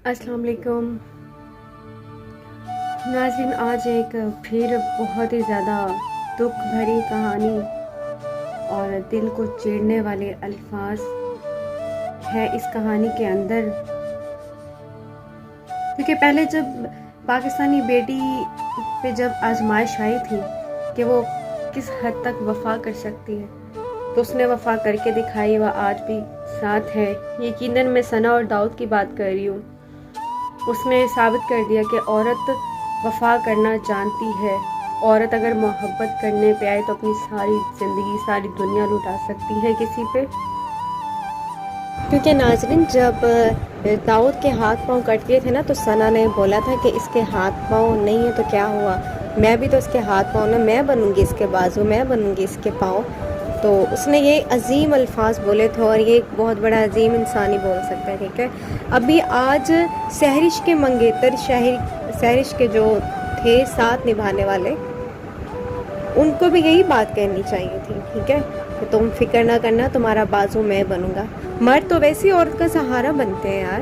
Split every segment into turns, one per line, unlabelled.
अस्सलाम वालेकुम नाज़रीन, आज एक फिर बहुत ही ज़्यादा दुख भरी कहानी और दिल को चीरने वाले अल्फाज है इस कहानी के अंदर। क्योंकि पहले जब पाकिस्तानी बेटी पे जब आजमाइश आई थी कि वो किस हद तक वफ़ा कर सकती है, तो उसने वफ़ा करके दिखाई। वह आज भी साथ है। यकीनन मैं सना और दाऊद की बात कर रही हूँ। उसने साबित कर दिया कि औरत वफ़ा करना जानती है। औरत अगर मोहब्बत करने पे आए तो अपनी सारी ज़िंदगी, सारी दुनिया लुटा सकती है किसी पे। क्योंकि नाज़रीन, जब दाऊद के हाथ पांव कट गए थे ना, तो सना ने बोला था कि इसके हाथ पांव नहीं है तो क्या हुआ, मैं भी तो इसके हाथ पांव ना, मैं बनूंगी इसके बाजू, मैं बनूंगी इसके पाँव। तो उसने ये अजीम अल्फाज बोले थे और ये एक बहुत बड़ा अजीम इंसान ही बोल सकता है। ठीक है, अभी आज सहरिश के मंगेतर, सहरिश के जो थे साथ निभाने वाले, उनको भी यही बात कहनी चाहिए थी। ठीक है, कि तुम फिक्र ना करना, तुम्हारा बाजू मैं बनूंगा। मर्द तो वैसे ही औरत का सहारा बनते हैं यार।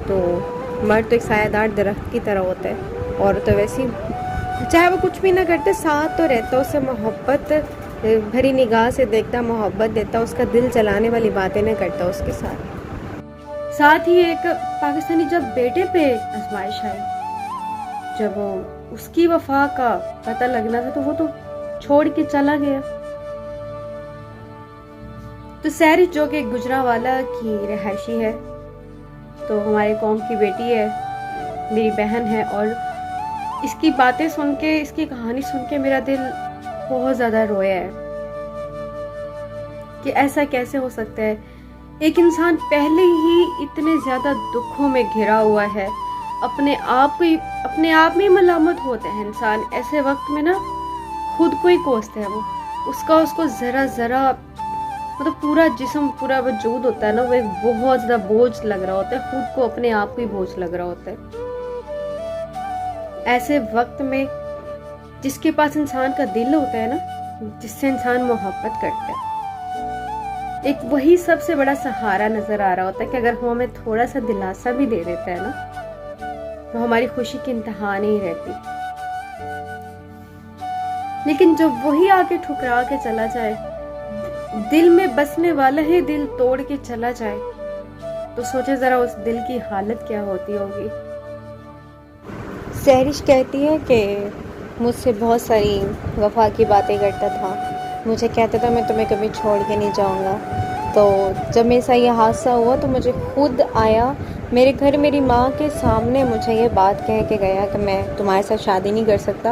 तो मर्द तो एक सायादार दरख्त की तरह होता है, और तो वैसे ही चाहे वो कुछ भी ना करते, साथ तो रहता, उससे मोहब्बत भरी निगाह से देखता, मोहब्बत देता, उसका दिल जलाने वाली बातें न करता उसके साथ ही एक पाकिस्तानी जब बेटे पे आजमाइश आई, जब उसकी वफा का पता लगना था, तो वो तो छोड़ के चला गया। तो सहरिश जो कि गुजरांवाला की रहायशी है, तो हमारे कौम की बेटी है, मेरी बहन है, और इसकी बातें सुन के, इसकी कहानी सुन के मेरा दिल बहुत ज़्यादा रोया है कि ऐसा कैसे हो सकता है। एक इंसान पहले ही इतने ज़्यादा दुखों में घिरा हुआ है, अपने आप में मलामत होता है इंसान। ऐसे वक्त में ना खुद को ही कोसता है वो, उसको ज़रा ज़रा, मतलब पूरा जिस्म, पूरा वजूद होता है ना, वो एक बहुत ज़्यादा बोझ लग रहा होता है, खुद को, अपने आप को ही बोझ लग रहा होता है। ऐसे वक्त में जिसके पास इंसान का दिल होता है ना, जिससे इंसान मोहब्बत करता है, एक वही सबसे बड़ा सहारा नजर आ रहा होता है कि अगर वो हमें थोड़ा सा दिलासा भी दे देता है ना, तो हमारी खुशी की इंतहा नहीं रहती। लेकिन जब वही आके ठुकरा के चला जाए, दिल में बसने वाला ही दिल तोड़ के चला जाए, तो सोचे जरा उस दिल की हालत क्या होती होगी। सहरिश कहती है कि मुझसे बहुत सारी वफा की बातें करता था, मुझे कहता था मैं तुम्हें कभी छोड़ के नहीं जाऊंगा। तो जब मेरे साथ ये हादसा हुआ तो मुझे खुद आया मेरे घर, मेरी माँ के सामने मुझे ये बात कह के गया कि मैं तुम्हारे साथ शादी नहीं कर सकता,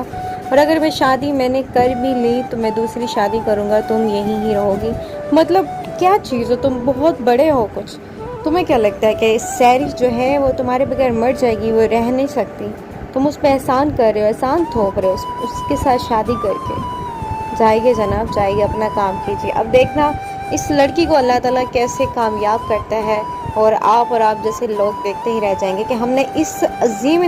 और अगर मैं शादी मैंने कर भी ली तो मैं दूसरी शादी करूँगा, तुम यहीं ही रहोगी। मतलब क्या चीज़ हो, तुम बहुत बड़े हो कुछ, तुम्हें क्या लगता है कि सहरिश जो है वो तुम्हारे बगैर मर जाएगी, वो रह नहीं सकती, तुम उस पर एहसान कर रहे हो, एहसान थोप रहे हो उसके साथ शादी करके। जाइए जनाब, जाइए, अपना काम कीजिए। अब देखना इस लड़की को अल्लाह ताला कैसे कामयाब करता है, और आप जैसे लोग देखते ही रह जाएंगे कि हमने इस अजीम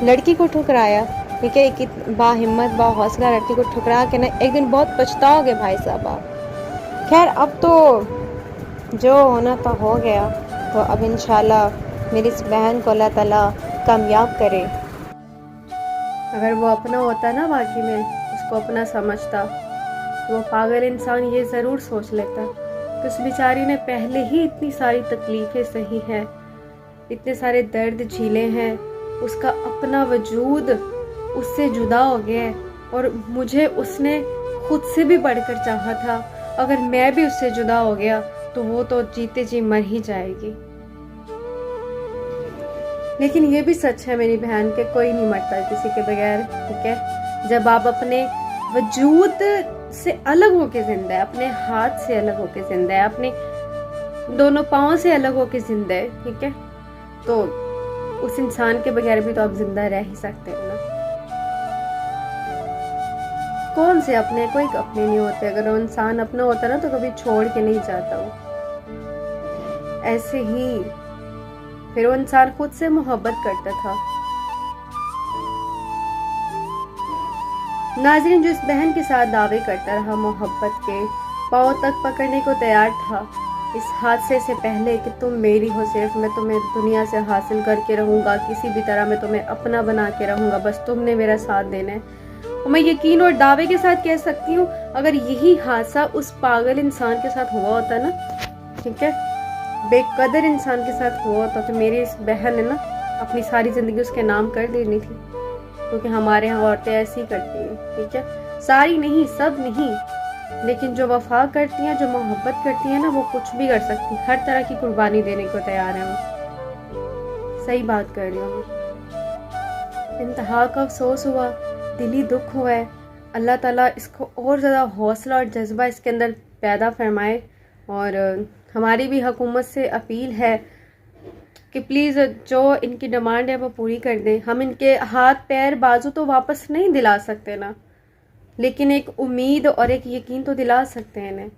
लड़की को ठुकराया। ठीक है, एक बाहिम्मत, बाहौसला लड़की को ठुकरा के ना एक दिन बहुत पछताओगे भाई साहब आप। खैर, अब तो जो होना था हो गया, तो अब इंशाल्लाह मेरी इस बहन को अल्लाह ताला कामयाब करे। अगर वो अपना होता ना, वाकई में उसको अपना समझता, तो वो पागल इंसान ये ज़रूर सोच लेता कि उस बेचारी ने पहले ही इतनी सारी तकलीफ़ें सही हैं, इतने सारे दर्द झेले हैं, उसका अपना वजूद उससे जुदा हो गया है, और मुझे उसने खुद से भी बढ़कर चाहा था। अगर मैं भी उससे जुदा हो गया तो वो तो जीते जी मर ही जाएगी। लेकिन ये भी सच है मेरी बहन के, कोई नहीं मरता किसी के बगैर। ठीक है, जब आप अपने वजूद से अलग होके जिंदा है, अपने हाथ से अलग होके जिंदा है, अपने दोनों पाँव से अलग होके जिंदा है, ठीक है, तो उस इंसान के बगैर भी तो आप जिंदा रह ही सकते हैं ना। कौन से अपने, कोई अपने नहीं होते। अगर वो इंसान अपना होता ना तो कभी छोड़ के नहीं जाता वो। ऐसे ही फिर वो इंसान खुद से मोहब्बत करता था। नाज़रीन, जो इस बहन के साथ दावे करता रहा, मोहब्बत के पांव तक पकड़ने को तैयार था, इस हादसे से पहले कि तुम मेरी हो, सिर्फ मैं तुम्हें दुनिया से हासिल करके रहूँगा, किसी भी तरह मैं तुम्हें अपना बना के रहूँगा, बस तुमने मेरा साथ देना है। और मैं यकीन और दावे के साथ कह सकती हूँ, अगर यही हादसा उस पागल इंसान के साथ हुआ होता ना, ठीक है, बेकदर इंसान के साथ हुआ होता, तो मेरी इस बहन ने ना अपनी सारी ज़िंदगी उसके नाम कर देनी थी, क्योंकि हमारे यहाँ औरतें ऐसी ही करती हैं, ठीक है, सारी नहीं, सब नहीं, लेकिन जो वफा करती हैं, जो मोहब्बत करती हैं ना, वो कुछ भी कर सकती, हर तरह की कुर्बानी देने को तैयार है वो। सही बात कर रही हूँ मैं। इंतहा का अफसोस हुआ, दिली दुख हुआ है। अल्लाह ताला इसको और ज़्यादा हौसला और जज्बा इसके अंदर पैदा फरमाए। और हमारी भी हुकूमत से अपील है कि प्लीज़ जो इनकी डिमांड है वो पूरी कर दें। हम इनके हाथ पैर बाजू तो वापस नहीं दिला सकते ना, लेकिन एक उम्मीद और एक यकीन तो दिला सकते हैं इन्हें।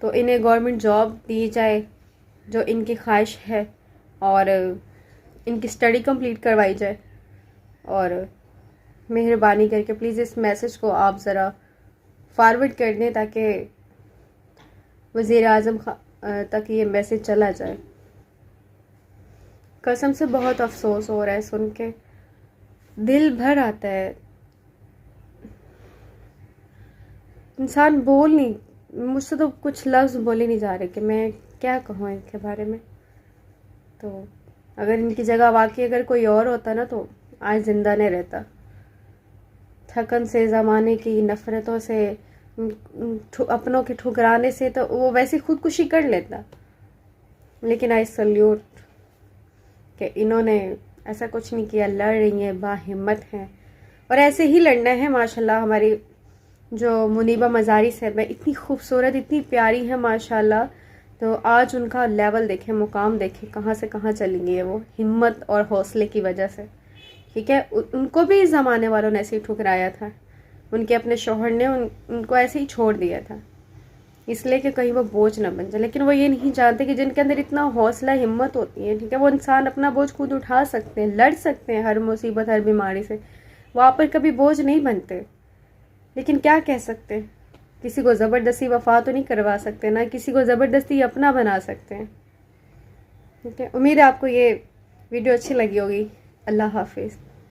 तो इन्हें गवर्नमेंट जॉब दी जाए जो इनकी ख्वाहिश है, और इनकी स्टडी कंप्लीट करवाई जाए। और मेहरबानी करके प्लीज़ इस मैसेज को आप ज़रा फॉरवर्ड कर दें, ताकि वज़ीर आज़म तक ये मैसेज चला जाए। कसम से बहुत अफसोस हो रहा है सुन के, दिल भर आता है। इंसान बोल नहीं, मुझसे तो कुछ लफ्ज़ बोले नहीं जा रहे कि मैं क्या कहूँ इनके बारे में। तो अगर इनकी जगह वाकई अगर कोई और होता ना, तो आज ज़िंदा नहीं रहता। थकन से, ज़माने की नफ़रतों से, अपनों के ठुकराने से तो वो वैसे खुदकुशी कर लेता। लेकिन आई सल्यूट कि इन्होंने ऐसा कुछ नहीं किया, लड़ रही हैं, बाहिम्मत हैं, और ऐसे ही लड़ना है। माशाल्लाह हमारी जो मुनीबा मज़ारी साहब है, इतनी खूबसूरत, इतनी प्यारी है माशाल्लाह। तो आज उनका लेवल देखें, मुकाम देखें, कहाँ से कहाँ चली गई है वो, हिम्मत और हौसले की वजह से, ठीक है। उनको भी इस ज़माने वालों ने ऐसे ही ठुकराया था, उनके अपने शौहर ने उनको ऐसे ही छोड़ दिया था, इसलिए कि कहीं वो बोझ ना बन जाए। लेकिन वो ये नहीं जानते कि जिनके अंदर इतना हौसला, हिम्मत होती है, ठीक है, वो इंसान अपना बोझ खुद उठा सकते हैं, लड़ सकते हैं हर मुसीबत, हर बीमारी से, वहाँ पर कभी बोझ नहीं बनते। लेकिन क्या कह सकते हैं, किसी को ज़बरदस्ती वफा तो नहीं करवा सकते ना, किसी को ज़बरदस्ती अपना बना सकते हैं, ठीक है। उम्मीद है आपको ये वीडियो अच्छी लगी होगी। अल्लाह हाफिज़।